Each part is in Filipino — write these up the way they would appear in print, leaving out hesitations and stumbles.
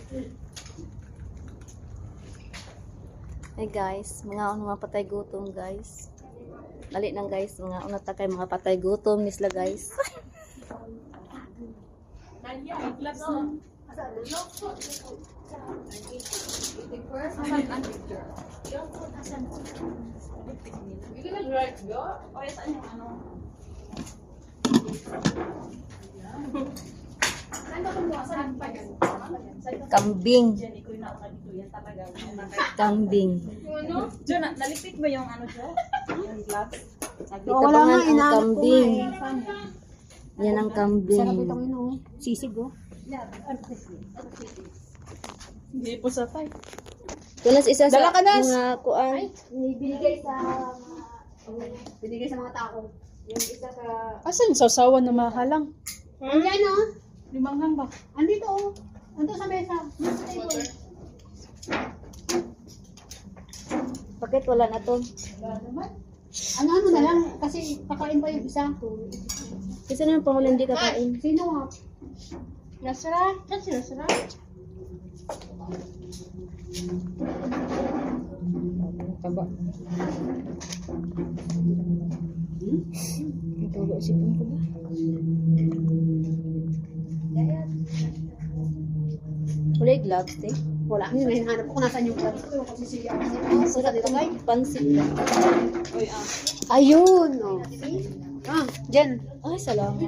Hey guys, mga patay gutom guys. Dali nang guys, mga una ta kay mga patay gutom nisla guys. Kambing. Kambing. Diyo, nalipit ba yung ano siya? Yung gloves? Itabangan ang kambing. Yan ang kambing. Sarap itong sisig oh. Hindi po sa tay. Tulas isa sa Dala ka, Nas! mga kuan. Binigay sa mga tao. Yung isa sa... Asan yung sasawan na mahalang? Andiyan oh. Limanghang ba? Andito oh. Andito sa mesa. Nasa table. Bakit wala na to? Ano na lang. Kasi kakain pa yung isa. Kasi na yung pangulang di kakain. Sino nga? Nasara? Saan si Nasara? Taba. Itulo si pun ko ba? Wala yung gloves, eh. Wala. Yun, hinahanap ko kung nasaan yung gloves ko. Kasi siya. Sarap dito kay pansit lang. Ayun. Oh. Ah, Jen. Ay, salamat.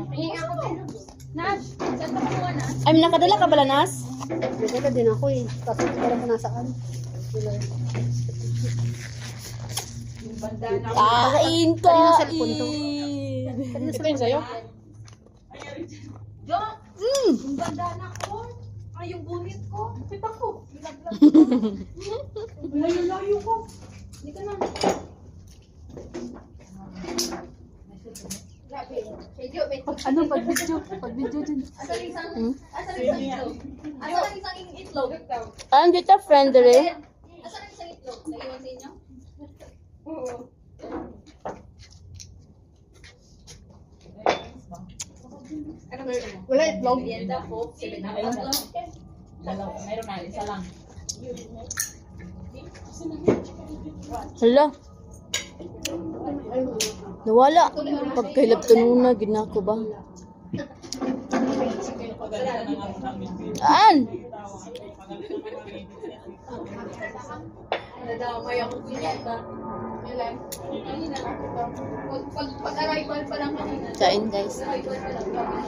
Nas! Saan ka makuha na? Ay, nakadala ka bala, Nas? Nagkaka din ako eh. Kasi parang kung nasaan. Kain ka! Kanina cellphone to. Ito yung sa'yo? Yung bandana ko, ay yung bunit ko, kita ko, nilaglag ko. Layo-layo ko. Hindi ka na. Ano pag-video? Pag-video din. Asan yung isang, asan yung isang itlog? Asan yung isang itlog? Ah, dito, friend, rin. Asan yung isang itlog? Naiwan sa inyo? Ano gusto mo? Wala itlog. Merienda po, 7 up lang. Meron na, isa lang. Hala. Nawala. Pagkailab tanuna, ginako ba? Aan? Nadamay ako pinata. Pag-arrival pa lang kanina. Kain, guys. Arrival pa lang kami.